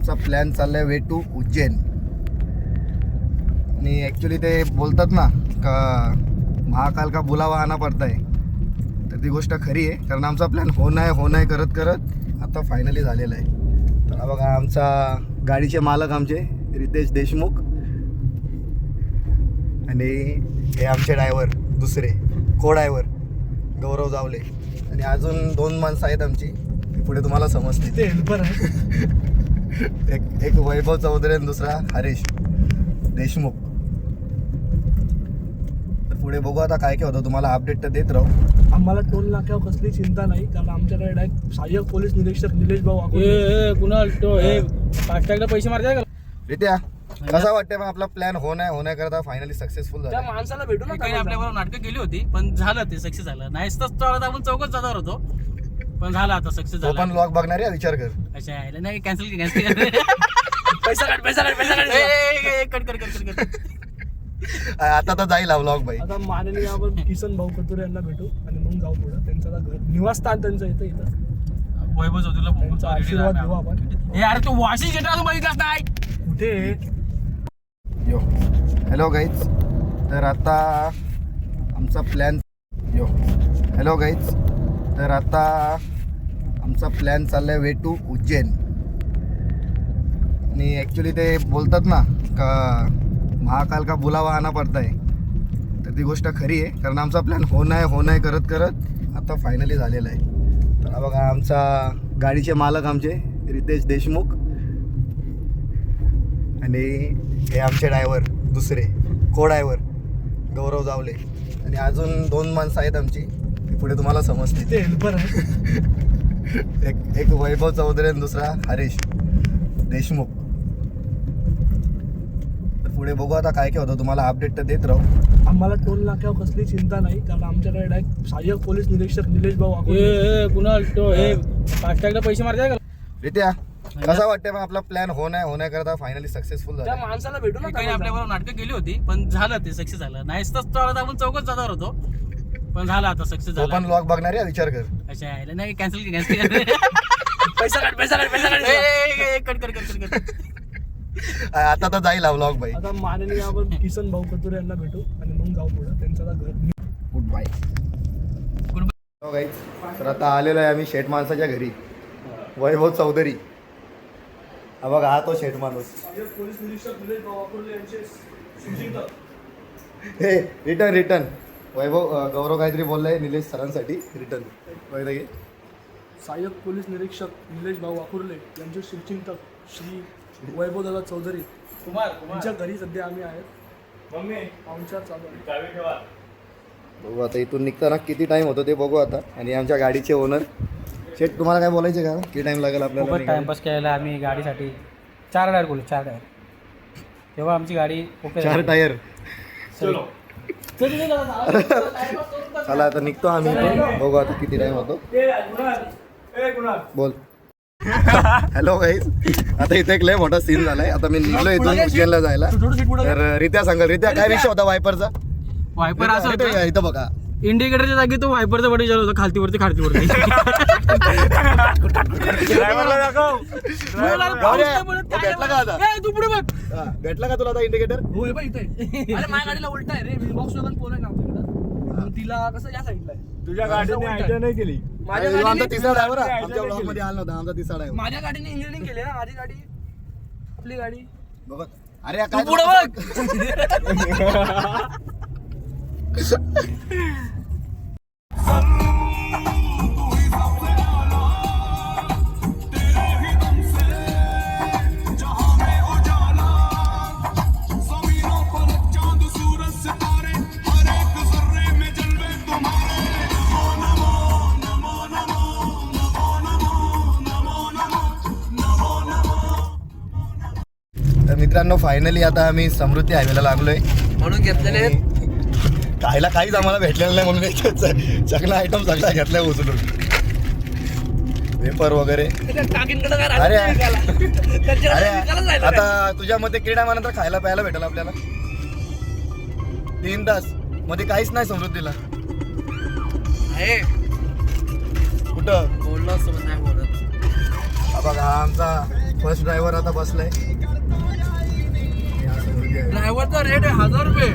आमचा प्लॅन चाललाय way to Ujjain. आणि ॲक्च्युली ते बोलतात ना का महाकाल का बुलावा आना पडता है, तर ती गोष्ट खरी आहे. कारण आमचा प्लॅन होणं आहे करत करत आता फायनली झालेला आहे. तर बघा आमचा गाडीचे मालक आमचे रितेश देशमुख आणि हे आमचे ड्रायव्हर दुसरे को ड्रायव्हर गौरव जावले आणि अजून 2 माणसं आहेत आमची, ती पुढे तुम्हाला समजते. ते हेल्पर आहे. एक वैभव चौधरी आणि दुसरा हरीश देशमुख. तर पुढे बघू आता काय काय होतं, तुम्हाला अपडेट तर देत राहू. आम्हाला टोल नाक्यावर कसली चिंता नाही, कारण आमच्याकडे डायरेक्ट सहाय्यक पोलीस निरीक्षक निलेश भाऊ कुणाल फास्टॅगला पैसे मारताय का रित्या कसा वाटतंय मग आपला प्लॅन होण्या करता फायनली सक्सेसफुल त्या झाला. माणसाला भेटू ना. काही आपल्याबरोबर नाटकं केली होती, पण झालं ते सक्सेस झालं. नाही तर आपण चौकच जाणार होतो, पण झालं आता सक्सेस तो झाला. पण ब्लॉग बघणार आहे, विचार कर. अच्छा आहे नाही, कॅन्सल पैसा कट. आता तर जाईल हा ब्लॉग भाई. आता माननीय आपण किसन भाऊ कटुरे यांना भेटू आणि मग जाऊ पुढं. त्यांचं घर निवासस्थान त्यांचं इथं वैभव चौधरीला त्यांचा आशीर्वाद घेऊ आपण. हे अरे तू वॉशिंग थिएटर अजून बघितलाच नाही कुठे यो हॅलो गाईज. तर आता आमचा प्लॅन प्लॅन चाललाय वे टू उज्जैन. आणि ॲक्च्युली ते बोलतात ना का महाकाल का बुलावा आना पडता है, तर ती गोष्ट खरी आहे. कारण आमचा प्लॅन होणं आहे करत करत आता फायनली झालेला आहे. तर बघा आमचा गाडीचे मालक आमचे रितेश देशमुख आणि हे आमचे ड्रायव्हर दुसरे को ड्रायव्हर गौरव जावले आणि अजून 2 माणसं आहेत आमची, ती पुढे तुम्हाला समजते. ते हेल्पर आहे. एक वैभव चौधरी आणि दुसरा हरीश देशमुख. तर पुढे बघू आता काय काय होतं, तुम्हाला अपडेट तर देत राहू. आम्हाला टोल नाक्यावर कसली चिंता नाही, कारण आमच्याकडे डायरेक्ट सहाय्यक पोलीस निरीक्षक निलेश भाऊ कुणाल फास्टॅगला पैसे मारताय का रित्या कसा वाटतंय मग आपला प्लॅन होण्या करता फायनली सक्सेसफुल त्या झाला. माणसाला भेटू ना. काही आपल्याबरोबर नाटकं केली होती, पण झालं ते सक्सेस झालं. नाही तर आपण चौकच जाणार होतो, पण झालं आता सक्सेस तो पण झाला. ब्लॉग बघणार आहे, विचार कर. अच्छा आहे नाही, कॅन्सल पैसा कट. आता तर जाईल हा ब्लॉग भाई. आता माननीय आपण किसन भाऊ कटुरे यांना भेटू आणि मग जाऊ पुढं. त्यांचं घर गुड बाय. तर आता आलेलो आहे आम्ही शेठ माणसाच्या घरी. वैभव चौधरी हा बघा, हा तो शेठ माणूस. पोलीस निरीक्षक निलेश भाऊ वाकुर्ले यांचे शूटिंग हे रिटर्न वैभव गौरव काहीतरी बोललाय निलेश सरांसाठी. रिटर्न सहाय्यक पोलीस निरीक्षक निलेश भाऊ वाकुर्ले यांचे शिवचिंतक श्री वैभव दादा चौधरी यांच्या घरी सध्या आम्ही आहेत. पाहुणचार चालू आहे. बघू आता इथून निघताना किती टाइम होतो ते बघू आता. आणि आमच्या गाडीचे ओनर शेठ, तुम्हाला काय बोलायचे का, किती टाइम लागेल आपल्याला खूपच निघायला? टाइमपास केलेला आम्ही गाडीसाठी. 4 टायर तेव्हा आमची गाडी ओके 4 टायर. चला आता निघतो आम्ही इथून. बघू आता किती टाइम होतो. बोल. हॅलो गाईज, आता इथे एक लय मोठा सीन झालाय. आता मी निघलो इथून उज्जैनला जायला. तर रित्या सांगाल, रित्या काय विषय होता वायपरचा? वायपर असं होतं, इथं बघा इंडिकेटरच्या जागी तो वायपरचा बटन चालू होता, खालतीवरती भेटला का आता? तू पुढे बघ. भेटला का तुला आता इंडिकेटर? होय बा इथे. अरे माझ्या गाडीला उलटा आहे रे. मी बॉक्स वगैरे पोल आहे ना आपल्याकडं. तिला कसं या साईडला आहे. तुझ्या गाडीने आयडिया नाही केली. माझ्या आमचा गाडीने तिसरा ड्रायव्हर आमच्या ब्लॉग मध्ये आला नव्हता. आमचा तिसरा ड्रायव्हर. माझ्या गाडीने इंजिनिअरिंग केली ना. माझी गाडी आपली गाडी. बघ अरे काय पुढे बघ. तर मित्रांनो फायनली आता आम्ही समृद्धी हायवेला लागलोय. म्हणून घेतलेले खायला काहीच आम्हाला भेटलेलं नाही, म्हणून सगळं आयटम सगळा घेतलाय उचलून. वेपर वगैरे. अरे आता तुझ्या मते किती नंतर खायला प्यायला भेटेल आपल्याला? 3 तास मध्ये काहीच नाही समृद्धीला. कुठं बोललो असतो पण नाही बोलत. हा बघा हा आमचा फर्स्ट ड्रायव्हर आता बसलाय. ड्रायव्हरचा रेट आहे 1000 रुपये.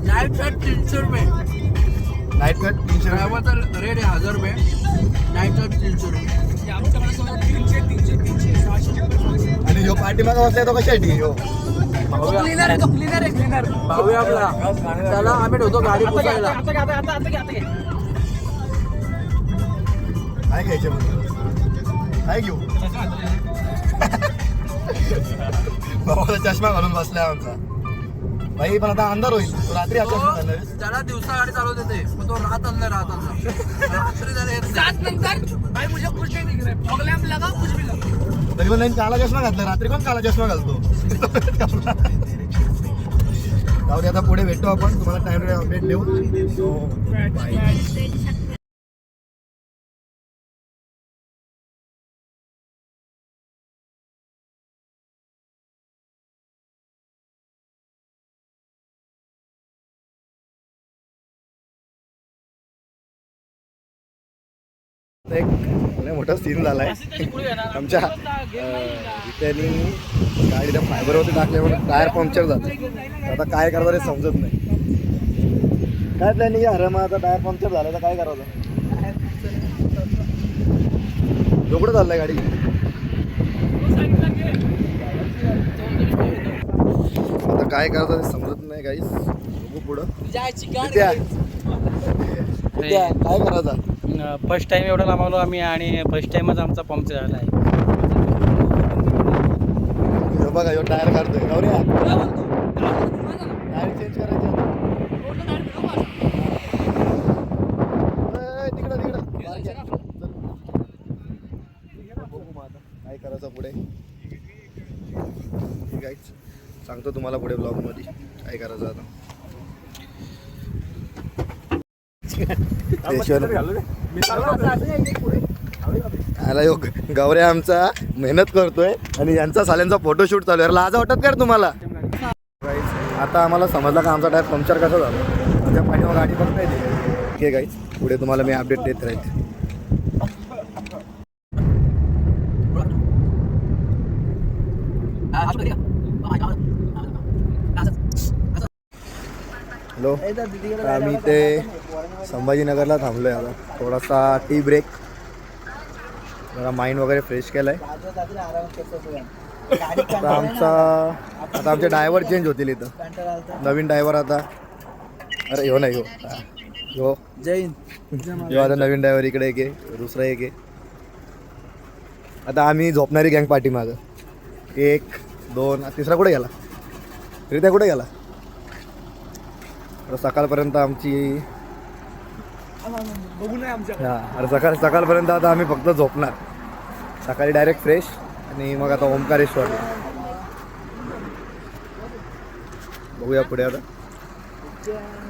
नाईट कट 300 रुपये. Night cut 300. ड्रायव्हरचा रेट आहे 1000 रुपये. नाईट कट 300 रुपये. आमच्याकडे 300 आणि जो पाठीमागा बसलाय तो कशासाठी हो? क्लीनर आहे तो. क्लीनर आहे. क्लीनर भाऊ आहे आपला. त्याला आम्ही ठेवतो गाडी पुसायला. काय घ्यायचे काय घेऊ? बाबाला चष्मा घालून बसलाय आमचा भाई. पण आता अंधार होईल. तो रात्री आता त्याला दिवसा गाडी चालवत येते पण तो रात अंदर रात्री त्याला येत तरी पण नाही काला चष्मा घातला. रात्री कोण काला चष्मा घालतो? जाऊ दे, आता पुढे भेटतो आपण. तुम्हाला टाइम अपडेट देऊ. एक लय मोठा सीन झालाय आमच्या इथे. गाडीला फायबरवरती टाकल्यावर टायर पंक्चर झालं. आता काय करणार हे समजत नाही. काय प्लॅनिंग आहे? अरे मग आता टायर पंक्चर झालं तर काय करायचं? एवढं चाललंय गाडी. आता काय करायचं ते समजत नाही गाईस. बघू पुढं काय करायचं. फर्स्ट टाइम एवढं लांबवलो आम्ही आणि फर्स्ट टाइमच आमचा पंक्चर झाला आहे. बघा ह्यो टायर काढतोय. गौऱ्या टायर चेंज करायचं. तिकडं बघू मग आता काय करायचं पुढे. ठीक आहे, सांगतो तुम्हाला पुढे ब्लॉगमध्ये काय करायचं आता. आला योग गौऱ्या आमचा मेहनत करतोय आणि यांचा साल्यांचा फोटोशूट चालू आहे. लाजा वाटत का तुम्हाला? आता आम्हाला समजलं का आमचा टायर पंक्चर कसा झाला. आमच्या पाठीवर गाडी बघता येते. ठीक आहे गाईज, पुढे तुम्हाला मी अपडेट देत राहील. हॅलो, आम्ही इथे संभाजीनगरला थांबलो आहे. आता थोडासा टी ब्रेक, जरा माइंड वगैरे फ्रेश केलं आहे. आता आमचे ड्रायव्हर चेंज होतील इथं. नवीन ड्रायव्हर आता. अरे हो नाही हो जय हिंद. आता नवीन ड्रायव्हर इकडे एक आहे, दुसरा एक आहे. आता आम्ही झोपणारी गँग पाठीमागं. 1 2 तिसरा कुठे गेला? रित्या कुठे गेला? तर सकाळपर्यंत आमची अरे सकाळपर्यंत आता आम्ही फक्त झोपणार. सकाळी डायरेक्ट फ्रेश आणि मग आता ओंकारेश्वर बघूया पुढे. आता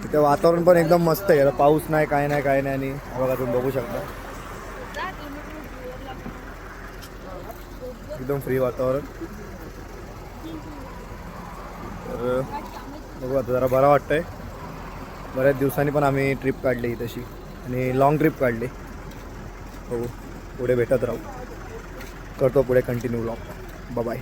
तिथे वातावरण पण एकदम मस्त आहे. आता पाऊस नाही, काय नाही आणि बघा तुम्ही बघू शकता एकदम फ्री वातावरण. तर बघू आता जरा बरं वाटतंय. बऱ्याच दिवसांनी पण आम्ही ट्रिप काढली तशी आणि लॉंग ट्रिप काढली. बघू पुढे भेटत राहू. करतो पुढे कंटिन्यू ब्लॉग. बाय.